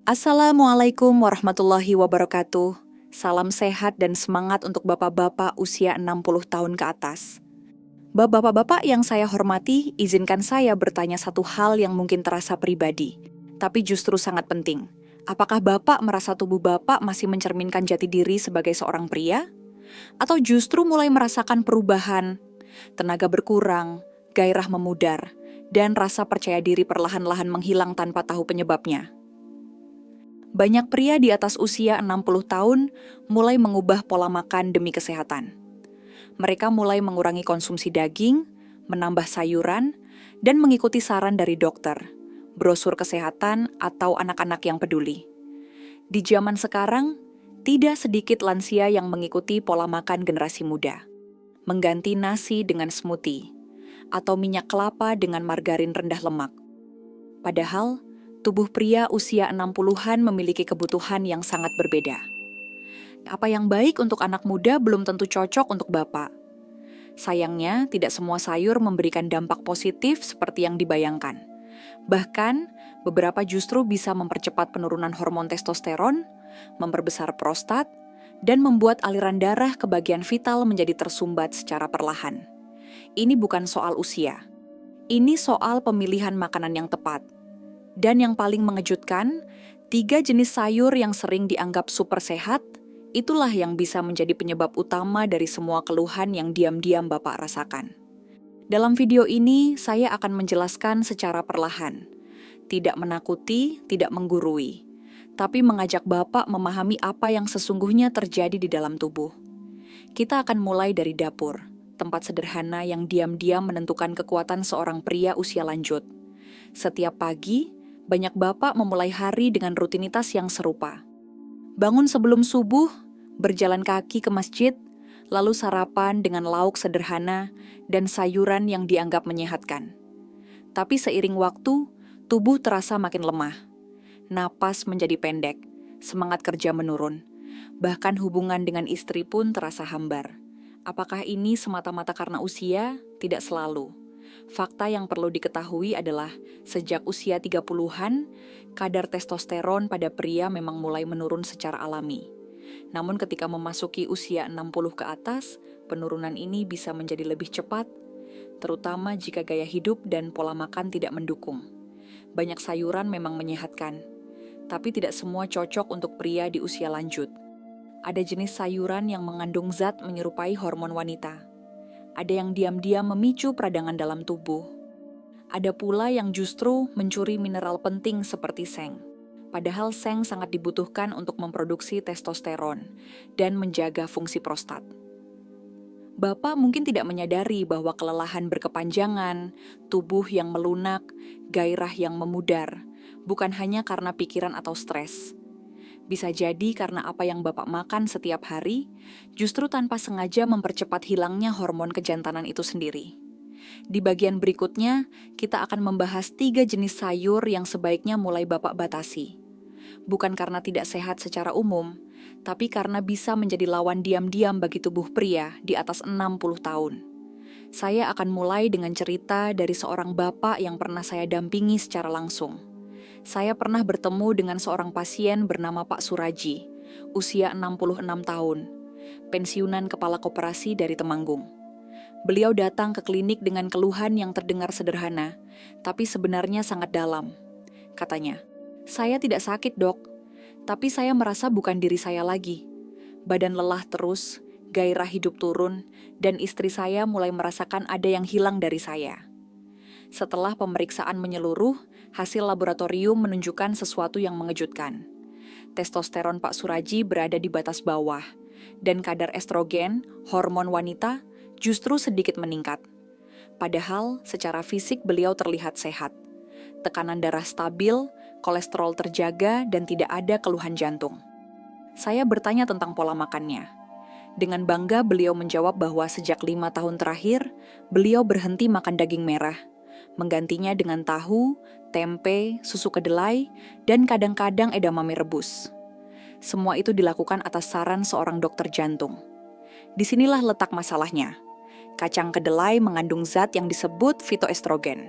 Assalamualaikum warahmatullahi wabarakatuh. Salam sehat dan semangat untuk bapak-bapak usia 60 tahun ke atas. Bapak-bapak yang saya hormati, izinkan saya bertanya satu hal yang mungkin terasa pribadi, tapi justru sangat penting. Apakah bapak merasa tubuh bapak masih mencerminkan jati diri sebagai seorang pria? Atau justru mulai merasakan perubahan, tenaga berkurang, gairah memudar, dan rasa percaya diri perlahan-lahan menghilang tanpa tahu penyebabnya? Banyak pria di atas usia 60 tahun mulai mengubah pola makan demi kesehatan. Mereka mulai mengurangi konsumsi daging, menambah sayuran, dan mengikuti saran dari dokter, brosur kesehatan, atau anak-anak yang peduli. Di zaman sekarang, tidak sedikit lansia yang mengikuti pola makan generasi muda. Mengganti nasi dengan smoothie, atau minyak kelapa dengan margarin rendah lemak. Padahal, tubuh pria usia 60-an memiliki kebutuhan yang sangat berbeda. Apa yang baik untuk anak muda belum tentu cocok untuk bapak. Sayangnya, tidak semua sayur memberikan dampak positif seperti yang dibayangkan. Bahkan, beberapa justru bisa mempercepat penurunan hormon testosteron, memperbesar prostat, dan membuat aliran darah ke bagian vital menjadi tersumbat secara perlahan. Ini bukan soal usia. Ini soal pemilihan makanan yang tepat. Dan yang paling mengejutkan, 3 jenis sayur yang sering dianggap super sehat, itulah yang bisa menjadi penyebab utama dari semua keluhan yang diam-diam Bapak rasakan. Dalam video ini, saya akan menjelaskan secara perlahan. Tidak menakuti, tidak menggurui, tapi mengajak Bapak memahami apa yang sesungguhnya terjadi di dalam tubuh. Kita akan mulai dari dapur, tempat sederhana yang diam-diam menentukan kekuatan seorang pria usia lanjut. Setiap pagi, banyak bapak memulai hari dengan rutinitas yang serupa. Bangun sebelum subuh, berjalan kaki ke masjid, lalu sarapan dengan lauk sederhana dan sayuran yang dianggap menyehatkan. Tapi seiring waktu, tubuh terasa makin lemah. Napas menjadi pendek, semangat kerja menurun. Bahkan hubungan dengan istri pun terasa hambar. Apakah ini semata-mata karena usia? Tidak selalu. Fakta yang perlu diketahui adalah sejak usia 30-an, kadar testosteron pada pria memang mulai menurun secara alami. Namun ketika memasuki usia 60 ke atas, penurunan ini bisa menjadi lebih cepat, terutama jika gaya hidup dan pola makan tidak mendukung. Banyak sayuran memang menyehatkan, tapi tidak semua cocok untuk pria di usia lanjut. Ada jenis sayuran yang mengandung zat menyerupai hormon wanita. Ada yang diam-diam memicu peradangan dalam tubuh. Ada pula yang justru mencuri mineral penting seperti seng. Padahal seng sangat dibutuhkan untuk memproduksi testosteron dan menjaga fungsi prostat. Bapak mungkin tidak menyadari bahwa kelelahan berkepanjangan, tubuh yang melunak, gairah yang memudar, bukan hanya karena pikiran atau stres. Bisa jadi karena apa yang Bapak makan setiap hari, justru tanpa sengaja mempercepat hilangnya hormon kejantanan itu sendiri. Di bagian berikutnya, kita akan membahas 3 jenis sayur yang sebaiknya mulai Bapak batasi. Bukan karena tidak sehat secara umum, tapi karena bisa menjadi lawan diam-diam bagi tubuh pria di atas 60 tahun. Saya akan mulai dengan cerita dari seorang bapak yang pernah saya dampingi secara langsung. Saya pernah bertemu dengan seorang pasien bernama Pak Suraji, usia 66 tahun, pensiunan kepala koperasi dari Temanggung. Beliau datang ke klinik dengan keluhan yang terdengar sederhana, tapi sebenarnya sangat dalam. Katanya, "Saya tidak sakit, Dok, tapi saya merasa bukan diri saya lagi. Badan lelah terus, gairah hidup turun, dan istri saya mulai merasakan ada yang hilang dari saya." Setelah pemeriksaan menyeluruh, hasil laboratorium menunjukkan sesuatu yang mengejutkan. Testosteron Pak Suraji berada di batas bawah, dan kadar estrogen, hormon wanita, justru sedikit meningkat. Padahal, secara fisik beliau terlihat sehat. Tekanan darah stabil, kolesterol terjaga, dan tidak ada keluhan jantung. Saya bertanya tentang pola makannya. Dengan bangga beliau menjawab bahwa sejak 5 tahun terakhir, beliau berhenti makan daging merah, menggantinya dengan tahu, tempe, susu kedelai, dan kadang-kadang edamame rebus. Semua itu dilakukan atas saran seorang dokter jantung. Disinilah letak masalahnya. Kacang kedelai mengandung zat yang disebut fitoestrogen.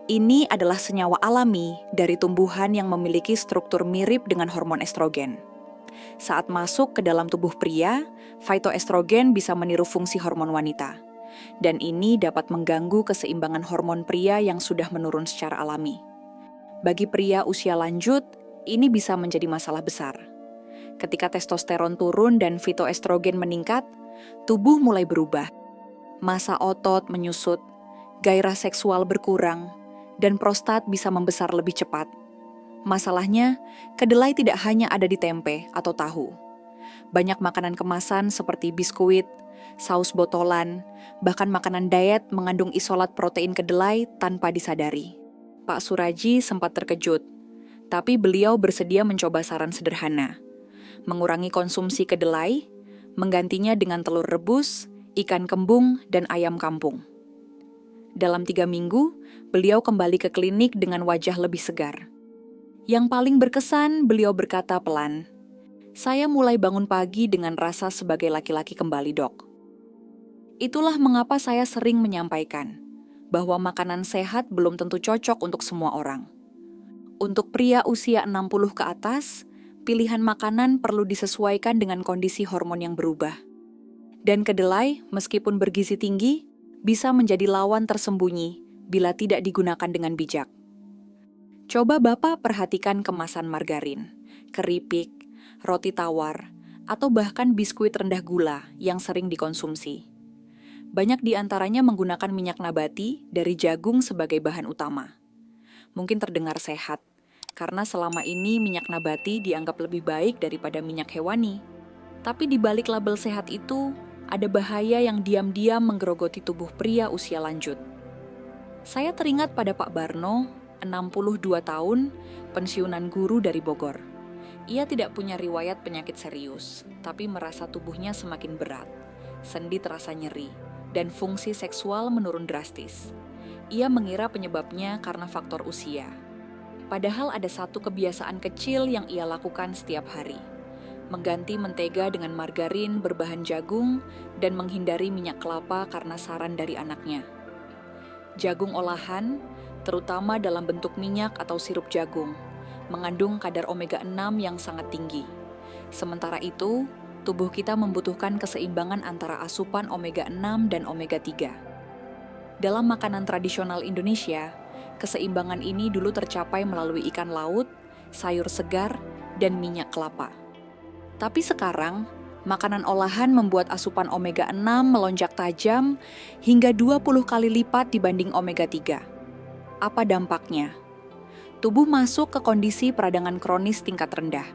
Ini adalah senyawa alami dari tumbuhan yang memiliki struktur mirip dengan hormon estrogen. Saat masuk ke dalam tubuh pria, phytoestrogen bisa meniru fungsi hormon wanita. Dan ini dapat mengganggu keseimbangan hormon pria yang sudah menurun secara alami. Bagi pria usia lanjut, ini bisa menjadi masalah besar. Ketika testosteron turun dan phytoestrogen meningkat, tubuh mulai berubah. Massa otot menyusut, gairah seksual berkurang, dan prostat bisa membesar lebih cepat. Masalahnya, kedelai tidak hanya ada di tempe atau tahu. Banyak makanan kemasan seperti biskuit, saus botolan, bahkan makanan diet mengandung isolat protein kedelai tanpa disadari. Pak Suraji sempat terkejut, tapi beliau bersedia mencoba saran sederhana. Mengurangi konsumsi kedelai, menggantinya dengan telur rebus, ikan kembung, dan ayam kampung. Dalam 3 minggu, beliau kembali ke klinik dengan wajah lebih segar. Yang paling berkesan, beliau berkata pelan, "Saya mulai bangun pagi dengan rasa sebagai laki-laki kembali, Dok." Itulah mengapa saya sering menyampaikan bahwa makanan sehat belum tentu cocok untuk semua orang. Untuk pria usia 60 ke atas, pilihan makanan perlu disesuaikan dengan kondisi hormon yang berubah. Dan kedelai, meskipun bergizi tinggi, bisa menjadi lawan tersembunyi bila tidak digunakan dengan bijak. Coba Bapak perhatikan kemasan margarin, keripik, roti tawar, atau bahkan biskuit rendah gula yang sering dikonsumsi. Banyak di antaranya menggunakan minyak nabati dari jagung sebagai bahan utama. Mungkin terdengar sehat, karena selama ini minyak nabati dianggap lebih baik daripada minyak hewani. Tapi di balik label sehat itu, ada bahaya yang diam-diam menggerogoti tubuh pria usia lanjut. Saya teringat pada Pak Barno, 62 tahun, pensiunan guru dari Bogor. Ia tidak punya riwayat penyakit serius, tapi merasa tubuhnya semakin berat. Sendi terasa nyeri, dan fungsi seksual menurun drastis. Ia mengira penyebabnya karena faktor usia. Padahal ada satu kebiasaan kecil yang ia lakukan setiap hari. Mengganti mentega dengan margarin berbahan jagung dan menghindari minyak kelapa karena saran dari anaknya. Jagung olahan, terutama dalam bentuk minyak atau sirup jagung, mengandung kadar omega 6 yang sangat tinggi. Sementara itu, tubuh kita membutuhkan keseimbangan antara asupan omega 6 dan omega 3. Dalam makanan tradisional Indonesia, keseimbangan ini dulu tercapai melalui ikan laut, sayur segar, dan minyak kelapa. Tapi sekarang, makanan olahan membuat asupan omega 6 melonjak tajam hingga 20 kali lipat dibanding omega 3. Apa dampaknya? Tubuh masuk ke kondisi peradangan kronis tingkat rendah.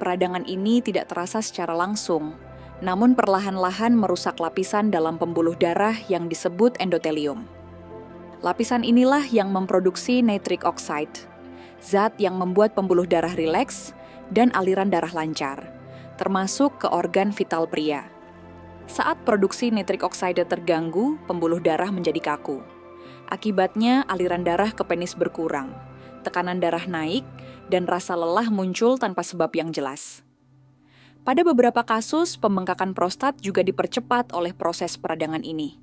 Peradangan ini tidak terasa secara langsung, namun perlahan-lahan merusak lapisan dalam pembuluh darah yang disebut endotelium. Lapisan inilah yang memproduksi nitric oxide, zat yang membuat pembuluh darah rileks dan aliran darah lancar, termasuk ke organ vital pria. Saat produksi nitric oxide terganggu, pembuluh darah menjadi kaku. Akibatnya, aliran darah ke penis berkurang, tekanan darah naik, dan rasa lelah muncul tanpa sebab yang jelas. Pada beberapa kasus, pembengkakan prostat juga dipercepat oleh proses peradangan ini.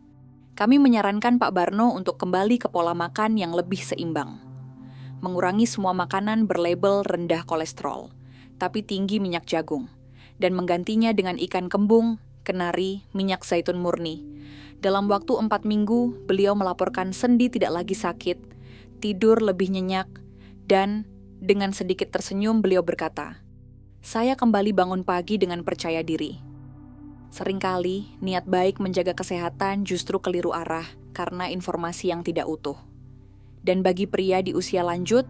Kami menyarankan Pak Barno untuk kembali ke pola makan yang lebih seimbang. Mengurangi semua makanan berlabel rendah kolesterol, tapi tinggi minyak jagung, dan menggantinya dengan ikan kembung, kenari, minyak zaitun murni. Dalam waktu 4 minggu, beliau melaporkan sendi tidak lagi sakit, tidur lebih nyenyak, dan dengan sedikit tersenyum beliau berkata, "Saya kembali bangun pagi dengan percaya diri." Seringkali, niat baik menjaga kesehatan justru keliru arah karena informasi yang tidak utuh. Dan bagi pria di usia lanjut,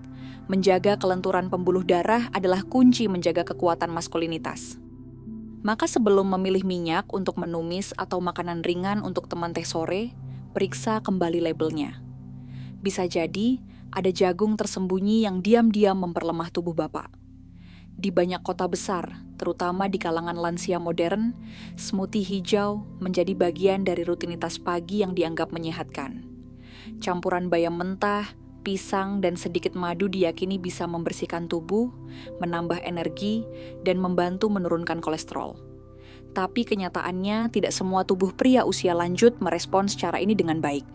menjaga kelenturan pembuluh darah adalah kunci menjaga kekuatan maskulinitas. Maka sebelum memilih minyak untuk menumis atau makanan ringan untuk teman teh sore, periksa kembali labelnya. Bisa jadi, ada jagung tersembunyi yang diam-diam memperlemah tubuh Bapak. Di banyak kota besar, terutama di kalangan lansia modern, smoothie hijau menjadi bagian dari rutinitas pagi yang dianggap menyehatkan. Campuran bayam mentah, pisang, dan sedikit madu diyakini bisa membersihkan tubuh, menambah energi, dan membantu menurunkan kolesterol. Tapi kenyataannya tidak semua tubuh pria usia lanjut merespons cara ini dengan baik.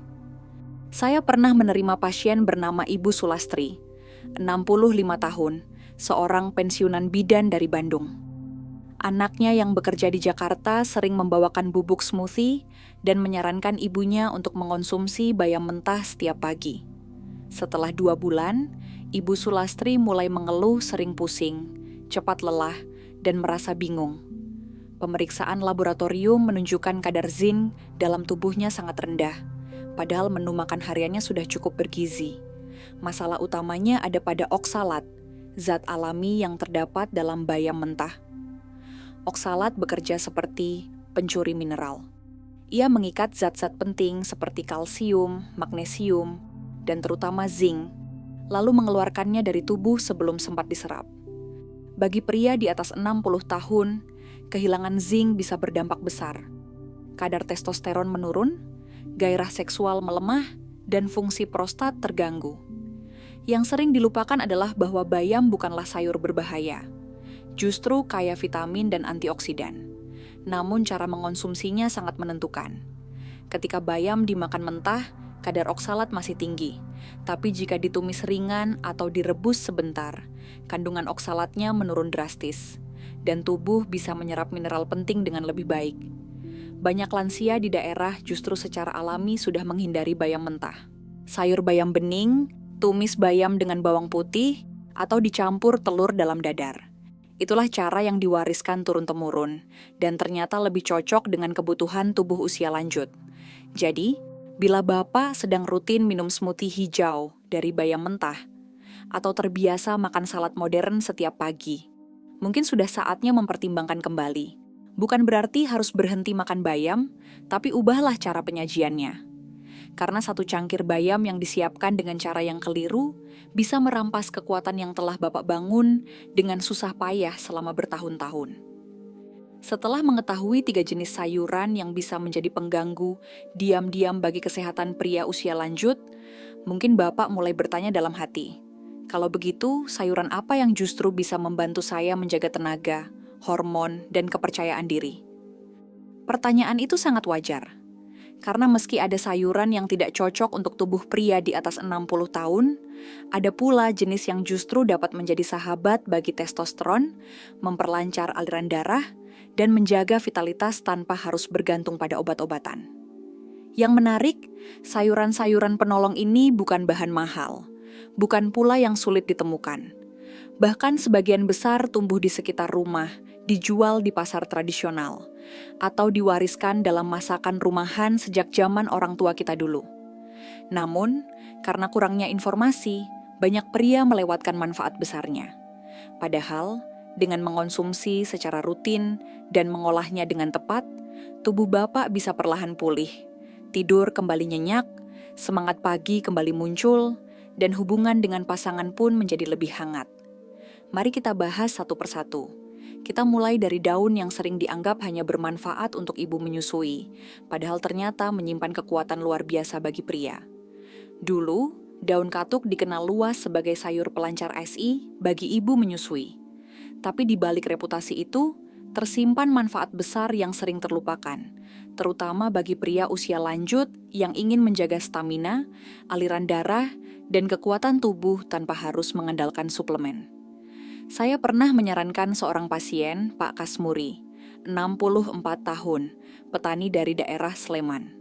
Saya pernah menerima pasien bernama Ibu Sulastri, 65 tahun, seorang pensiunan bidan dari Bandung. Anaknya yang bekerja di Jakarta sering membawakan bubuk smoothie dan menyarankan ibunya untuk mengonsumsi bayam mentah setiap pagi. Setelah 2 bulan, Ibu Sulastri mulai mengeluh sering pusing, cepat lelah, dan merasa bingung. Pemeriksaan laboratorium menunjukkan kadar zinc dalam tubuhnya sangat rendah, padahal menu makan hariannya sudah cukup bergizi. Masalah utamanya ada pada oksalat, zat alami yang terdapat dalam bayam mentah. Oksalat bekerja seperti pencuri mineral. Ia mengikat zat-zat penting seperti kalsium, magnesium, dan terutama zinc, lalu mengeluarkannya dari tubuh sebelum sempat diserap. Bagi pria di atas 60 tahun, kehilangan zinc bisa berdampak besar. Kadar testosteron menurun, gairah seksual melemah, dan fungsi prostat terganggu. Yang sering dilupakan adalah bahwa bayam bukanlah sayur berbahaya. Justru kaya vitamin dan antioksidan. Namun cara mengonsumsinya sangat menentukan. Ketika bayam dimakan mentah, kadar oksalat masih tinggi. Tapi jika ditumis ringan atau direbus sebentar, kandungan oksalatnya menurun drastis. Dan tubuh bisa menyerap mineral penting dengan lebih baik. Banyak lansia di daerah justru secara alami sudah menghindari bayam mentah. Sayur bayam bening, tumis bayam dengan bawang putih, atau dicampur telur dalam dadar. Itulah cara yang diwariskan turun-temurun, dan ternyata lebih cocok dengan kebutuhan tubuh usia lanjut. Jadi, bila Bapak sedang rutin minum smoothie hijau dari bayam mentah, atau terbiasa makan salad modern setiap pagi, mungkin sudah saatnya mempertimbangkan kembali. Bukan berarti harus berhenti makan bayam, tapi ubahlah cara penyajiannya. Karena satu cangkir bayam yang disiapkan dengan cara yang keliru bisa merampas kekuatan yang telah Bapak bangun dengan susah payah selama bertahun-tahun. Setelah mengetahui 3 jenis sayuran yang bisa menjadi pengganggu diam-diam bagi kesehatan pria usia lanjut, mungkin Bapak mulai bertanya dalam hati, kalau begitu, sayuran apa yang justru bisa membantu saya menjaga tenaga, hormon, dan kepercayaan diri? Pertanyaan itu sangat wajar. Karena meski ada sayuran yang tidak cocok untuk tubuh pria di atas 60 tahun, ada pula jenis yang justru dapat menjadi sahabat bagi testosteron, memperlancar aliran darah, dan menjaga vitalitas tanpa harus bergantung pada obat-obatan. Yang menarik, sayuran-sayuran penolong ini bukan bahan mahal, bukan pula yang sulit ditemukan. Bahkan sebagian besar tumbuh di sekitar rumah, dijual di pasar tradisional, atau diwariskan dalam masakan rumahan sejak zaman orang tua kita dulu. Namun, karena kurangnya informasi, banyak pria melewatkan manfaat besarnya. Padahal, dengan mengonsumsi secara rutin dan mengolahnya dengan tepat, tubuh Bapak bisa perlahan pulih, tidur kembali nyenyak, semangat pagi kembali muncul, dan hubungan dengan pasangan pun menjadi lebih hangat. Mari kita bahas satu persatu. Kita mulai dari daun yang sering dianggap hanya bermanfaat untuk ibu menyusui, padahal ternyata menyimpan kekuatan luar biasa bagi pria. Dulu, daun katuk dikenal luas sebagai sayur pelancar SI bagi ibu menyusui. Tapi di balik reputasi itu, tersimpan manfaat besar yang sering terlupakan, terutama bagi pria usia lanjut yang ingin menjaga stamina, aliran darah, dan kekuatan tubuh tanpa harus mengandalkan suplemen. Saya pernah menyarankan seorang pasien, Pak Kasmuri, 64 tahun, petani dari daerah Sleman.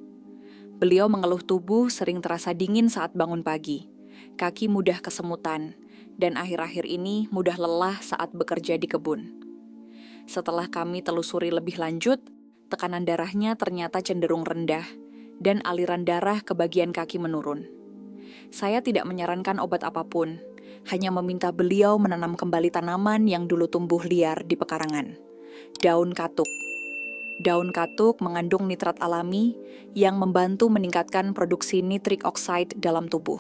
Beliau mengeluh tubuh sering terasa dingin saat bangun pagi, kaki mudah kesemutan, dan akhir-akhir ini mudah lelah saat bekerja di kebun. Setelah kami telusuri lebih lanjut, tekanan darahnya ternyata cenderung rendah, dan aliran darah ke bagian kaki menurun. Saya tidak menyarankan obat apapun, hanya meminta beliau menanam kembali tanaman yang dulu tumbuh liar di pekarangan. Daun katuk. Daun katuk mengandung nitrat alami yang membantu meningkatkan produksi nitric oxide dalam tubuh.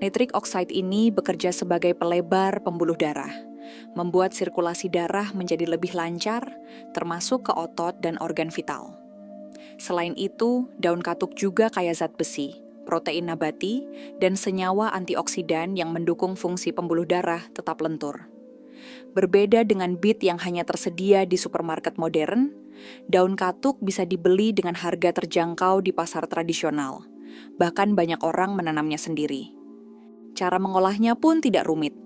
Nitric oxide ini bekerja sebagai pelebar pembuluh darah, membuat sirkulasi darah menjadi lebih lancar, termasuk ke otot dan organ vital. Selain itu, daun katuk juga kaya zat besi, protein nabati, dan senyawa antioksidan yang mendukung fungsi pembuluh darah tetap lentur. Berbeda dengan bit yang hanya tersedia di supermarket modern, daun katuk bisa dibeli dengan harga terjangkau di pasar tradisional, Bahkan banyak orang menanamnya sendiri. Cara mengolahnya pun tidak rumit.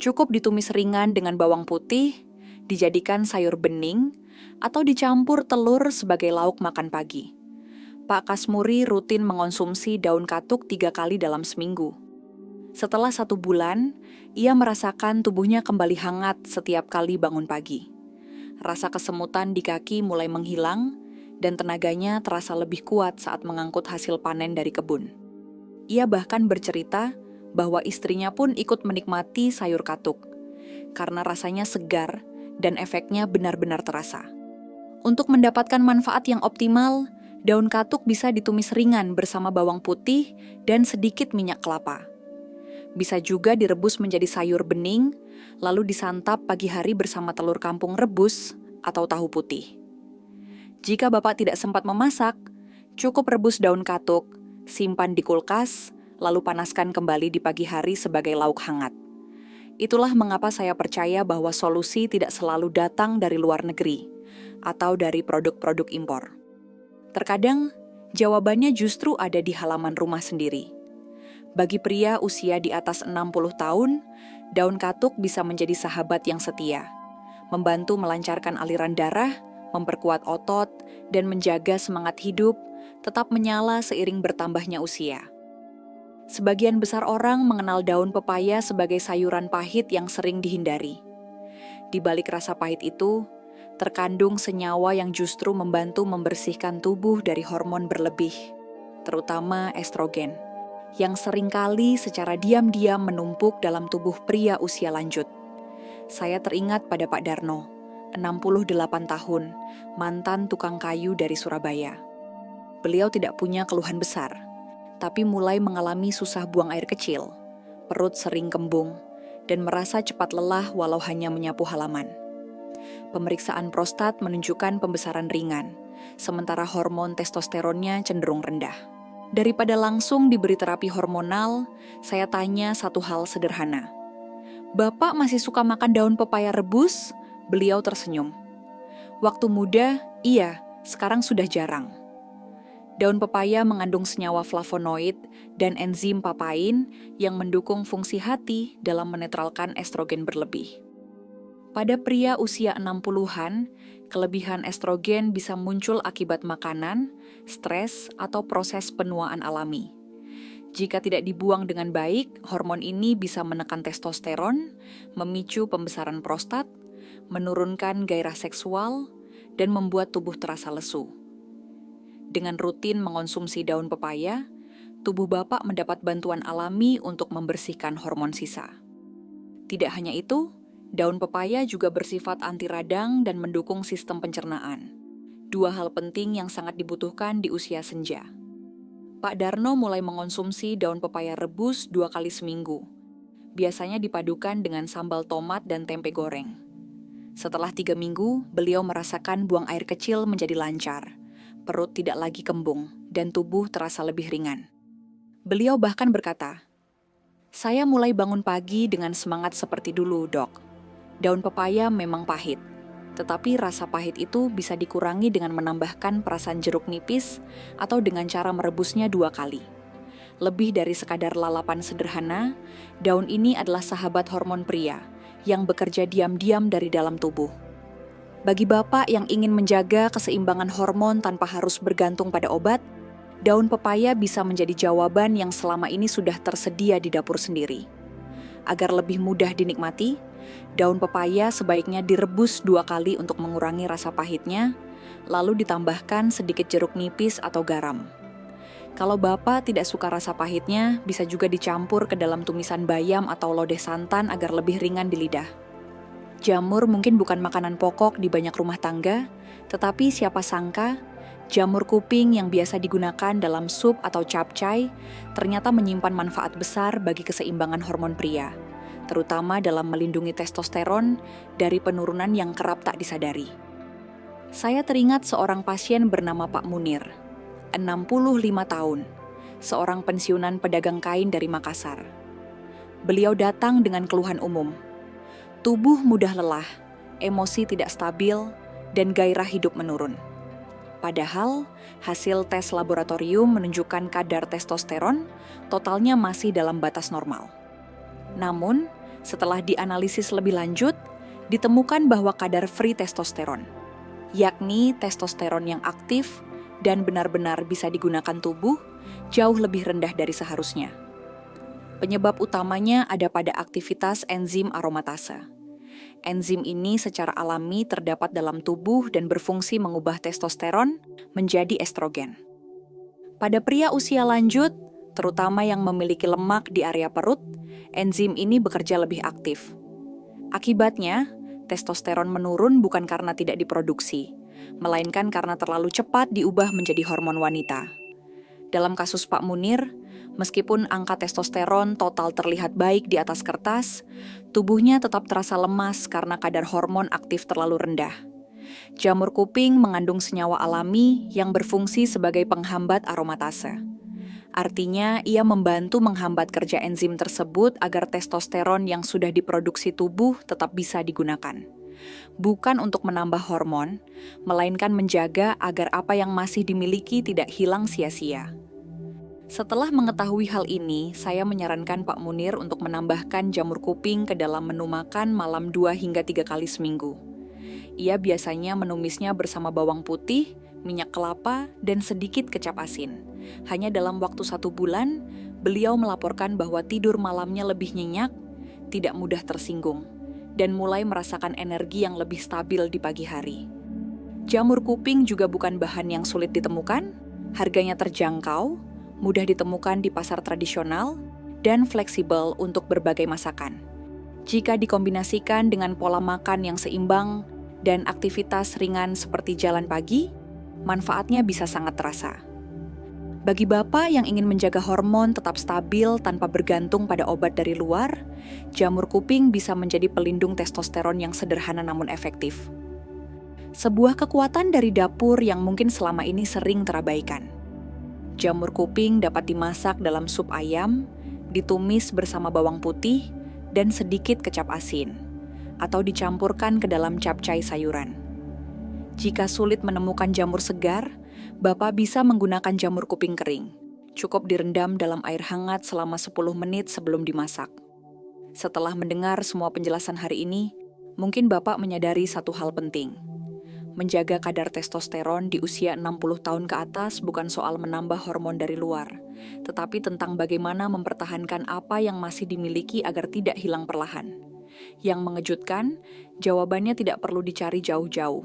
Cukup ditumis ringan dengan bawang putih, dijadikan sayur bening, atau dicampur telur sebagai lauk makan pagi. Pak Kasmuri rutin mengonsumsi daun katuk 3 kali dalam seminggu. Setelah 1 bulan, ia merasakan tubuhnya kembali hangat setiap kali bangun pagi. Rasa kesemutan di kaki mulai menghilang, dan tenaganya terasa lebih kuat saat mengangkut hasil panen dari kebun. Ia bahkan bercerita bahwa istrinya pun ikut menikmati sayur katuk, karena rasanya segar dan efeknya benar-benar terasa. Untuk mendapatkan manfaat yang optimal, daun katuk bisa ditumis ringan bersama bawang putih dan sedikit minyak kelapa. Bisa juga direbus menjadi sayur bening, lalu disantap pagi hari bersama telur kampung rebus atau tahu putih. Jika Bapak tidak sempat memasak, cukup rebus daun katuk, simpan di kulkas, lalu panaskan kembali di pagi hari sebagai lauk hangat. Itulah mengapa saya percaya bahwa solusi tidak selalu datang dari luar negeri atau dari produk-produk impor. Terkadang, jawabannya justru ada di halaman rumah sendiri. Bagi pria usia di atas 60 tahun, daun katuk bisa menjadi sahabat yang setia, membantu melancarkan aliran darah, memperkuat otot, dan menjaga semangat hidup tetap menyala seiring bertambahnya usia. Sebagian besar orang mengenal daun pepaya sebagai sayuran pahit yang sering dihindari. Di balik rasa pahit itu, terkandung senyawa yang justru membantu membersihkan tubuh dari hormon berlebih, terutama estrogen, yang seringkali secara diam-diam menumpuk dalam tubuh pria usia lanjut. Saya teringat pada Pak Darno, 68 tahun, mantan tukang kayu dari Surabaya. Beliau tidak punya keluhan besar, tapi mulai mengalami susah buang air kecil, perut sering kembung, dan merasa cepat lelah walau hanya menyapu halaman. Pemeriksaan prostat menunjukkan pembesaran ringan, sementara hormon testosteronnya cenderung rendah. Daripada langsung diberi terapi hormonal, saya tanya satu hal sederhana. "Bapak masih suka makan daun pepaya rebus?" Beliau tersenyum. "Waktu muda, iya, sekarang sudah jarang." Daun pepaya mengandung senyawa flavonoid dan enzim papain yang mendukung fungsi hati dalam menetralkan estrogen berlebih. Pada pria usia 60-an, kelebihan estrogen bisa muncul akibat makanan, stres, atau proses penuaan alami. Jika tidak dibuang dengan baik, hormon ini bisa menekan testosteron, memicu pembesaran prostat, menurunkan gairah seksual, dan membuat tubuh terasa lesu. Dengan rutin mengonsumsi daun pepaya, tubuh Bapak mendapat bantuan alami untuk membersihkan hormon sisa. Tidak hanya itu, daun pepaya juga bersifat anti radang dan mendukung sistem pencernaan. 2 hal penting yang sangat dibutuhkan di usia senja. Pak Darno mulai mengonsumsi daun pepaya rebus 2 kali seminggu. Biasanya dipadukan dengan sambal tomat dan tempe goreng. Setelah 3 minggu, beliau merasakan buang air kecil menjadi lancar. Perut tidak lagi kembung, dan tubuh terasa lebih ringan. Beliau bahkan berkata, "Saya mulai bangun pagi dengan semangat seperti dulu, Dok. Daun pepaya memang pahit, tetapi rasa pahit itu bisa dikurangi dengan menambahkan perasan jeruk nipis atau dengan cara merebusnya 2 kali. Lebih dari sekadar lalapan sederhana, daun ini adalah sahabat hormon pria yang bekerja diam-diam dari dalam tubuh. Bagi Bapak yang ingin menjaga keseimbangan hormon tanpa harus bergantung pada obat, daun pepaya bisa menjadi jawaban yang selama ini sudah tersedia di dapur sendiri. Agar lebih mudah dinikmati, daun pepaya sebaiknya direbus 2 kali untuk mengurangi rasa pahitnya, lalu ditambahkan sedikit jeruk nipis atau garam. Kalau Bapak tidak suka rasa pahitnya, bisa juga dicampur ke dalam tumisan bayam atau lodeh santan agar lebih ringan di lidah. Jamur mungkin bukan makanan pokok di banyak rumah tangga, tetapi siapa sangka jamur kuping yang biasa digunakan dalam sup atau capcay ternyata menyimpan manfaat besar bagi keseimbangan hormon pria, terutama dalam melindungi testosteron dari penurunan yang kerap tak disadari. Saya teringat seorang pasien bernama Pak Munir, 65 tahun, seorang pensiunan pedagang kain dari Makassar. Beliau datang dengan keluhan umum. Tubuh mudah lelah, emosi tidak stabil, dan gairah hidup menurun. Padahal, hasil tes laboratorium menunjukkan kadar testosteron totalnya masih dalam batas normal. Namun, setelah dianalisis lebih lanjut, ditemukan bahwa kadar free testosteron, yakni testosteron yang aktif dan benar-benar bisa digunakan tubuh, jauh lebih rendah dari seharusnya. Penyebab utamanya ada pada aktivitas enzim aromatase. Enzim ini secara alami terdapat dalam tubuh dan berfungsi mengubah testosteron menjadi estrogen. Pada pria usia lanjut, terutama yang memiliki lemak di area perut, enzim ini bekerja lebih aktif. Akibatnya, testosteron menurun bukan karena tidak diproduksi, melainkan karena terlalu cepat diubah menjadi hormon wanita. Dalam kasus Pak Munir, meskipun angka testosteron total terlihat baik di atas kertas, tubuhnya tetap terasa lemas karena kadar hormon aktif terlalu rendah. Jamur kuping mengandung senyawa alami yang berfungsi sebagai penghambat aromatase. Artinya, ia membantu menghambat kerja enzim tersebut agar testosteron yang sudah diproduksi tubuh tetap bisa digunakan. Bukan untuk menambah hormon, melainkan menjaga agar apa yang masih dimiliki tidak hilang sia-sia. Setelah mengetahui hal ini, saya menyarankan Pak Munir untuk menambahkan jamur kuping ke dalam menu makan malam 2 hingga 3 kali seminggu. Ia biasanya menumisnya bersama bawang putih, minyak kelapa, dan sedikit kecap asin. Hanya dalam waktu 1 bulan, beliau melaporkan bahwa tidur malamnya lebih nyenyak, tidak mudah tersinggung, dan mulai merasakan energi yang lebih stabil di pagi hari. Jamur kuping juga bukan bahan yang sulit ditemukan, harganya terjangkau, mudah ditemukan di pasar tradisional, dan fleksibel untuk berbagai masakan. Jika dikombinasikan dengan pola makan yang seimbang dan aktivitas ringan seperti jalan pagi, manfaatnya bisa sangat terasa. Bagi bapak yang ingin menjaga hormon tetap stabil tanpa bergantung pada obat dari luar, jamur kuping bisa menjadi pelindung testosteron yang sederhana namun efektif. Sebuah kekuatan dari dapur yang mungkin selama ini sering terabaikan. Jamur kuping dapat dimasak dalam sup ayam, ditumis bersama bawang putih, dan sedikit kecap asin, atau dicampurkan ke dalam capcay sayuran. Jika sulit menemukan jamur segar, Bapak bisa menggunakan jamur kuping kering. Cukup direndam dalam air hangat selama 10 menit sebelum dimasak. Setelah mendengar semua penjelasan hari ini, mungkin Bapak menyadari satu hal penting. Menjaga kadar testosteron di usia 60 tahun ke atas bukan soal menambah hormon dari luar, tetapi tentang bagaimana mempertahankan apa yang masih dimiliki agar tidak hilang perlahan. Yang mengejutkan, jawabannya tidak perlu dicari jauh-jauh,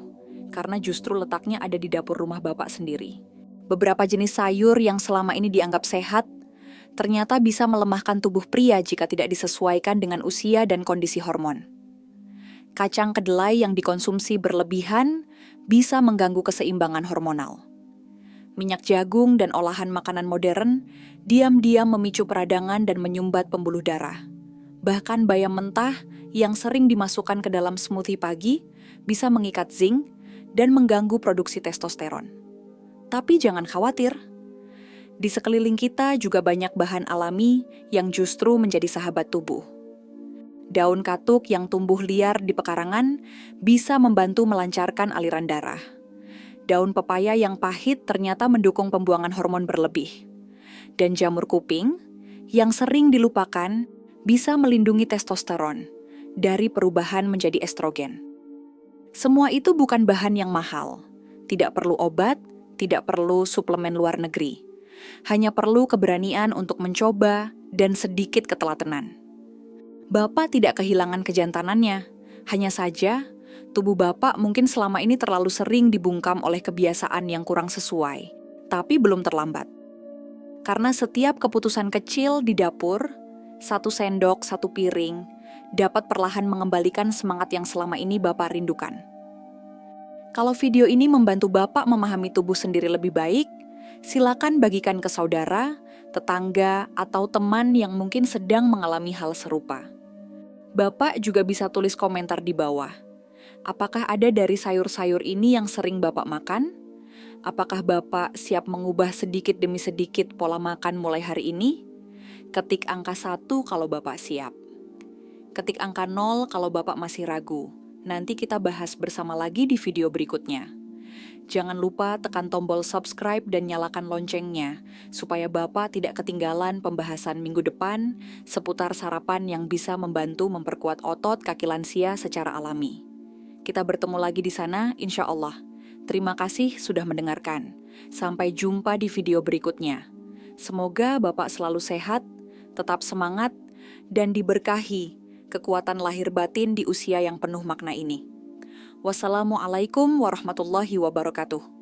karena justru letaknya ada di dapur rumah Bapak sendiri. Beberapa jenis sayur yang selama ini dianggap sehat, ternyata bisa melemahkan tubuh pria jika tidak disesuaikan dengan usia dan kondisi hormon. Kacang kedelai yang dikonsumsi berlebihan bisa mengganggu keseimbangan hormonal. Minyak jagung dan olahan makanan modern diam-diam memicu peradangan dan menyumbat pembuluh darah. Bahkan bayam mentah yang sering dimasukkan ke dalam smoothie pagi bisa mengikat zinc dan mengganggu produksi testosteron. Tapi jangan khawatir. Di sekeliling kita juga banyak bahan alami yang justru menjadi sahabat tubuh. Daun katuk yang tumbuh liar di pekarangan bisa membantu melancarkan aliran darah. Daun pepaya yang pahit ternyata mendukung pembuangan hormon berlebih. Dan jamur kuping yang sering dilupakan bisa melindungi testosteron dari perubahan menjadi estrogen. Semua itu bukan bahan yang mahal. Tidak perlu obat, tidak perlu suplemen luar negeri. Hanya perlu keberanian untuk mencoba dan sedikit ketelatenan. Bapak tidak kehilangan kejantanannya, hanya saja tubuh Bapak mungkin selama ini terlalu sering dibungkam oleh kebiasaan yang kurang sesuai, tapi belum terlambat. Karena setiap keputusan kecil di dapur, 1 sendok, 1 piring, dapat perlahan mengembalikan semangat yang selama ini Bapak rindukan. Kalau video ini membantu Bapak memahami tubuh sendiri lebih baik, silakan bagikan ke saudara, tetangga, atau teman yang mungkin sedang mengalami hal serupa. Bapak juga bisa tulis komentar di bawah. Apakah ada dari sayur-sayur ini yang sering Bapak makan? Apakah Bapak siap mengubah sedikit demi sedikit pola makan mulai hari ini? Ketik angka 1 kalau Bapak siap. Ketik angka 0 kalau Bapak masih ragu. Nanti kita bahas bersama lagi di video berikutnya. Jangan lupa tekan tombol subscribe dan nyalakan loncengnya, supaya Bapak tidak ketinggalan pembahasan minggu depan seputar sarapan yang bisa membantu memperkuat otot kaki lansia secara alami. Kita bertemu lagi di sana, insya Allah. Terima kasih sudah mendengarkan. Sampai jumpa di video berikutnya. Semoga Bapak selalu sehat, tetap semangat, dan diberkahi kekuatan lahir batin di usia yang penuh makna ini. Wassalamualaikum warahmatullahi wabarakatuh.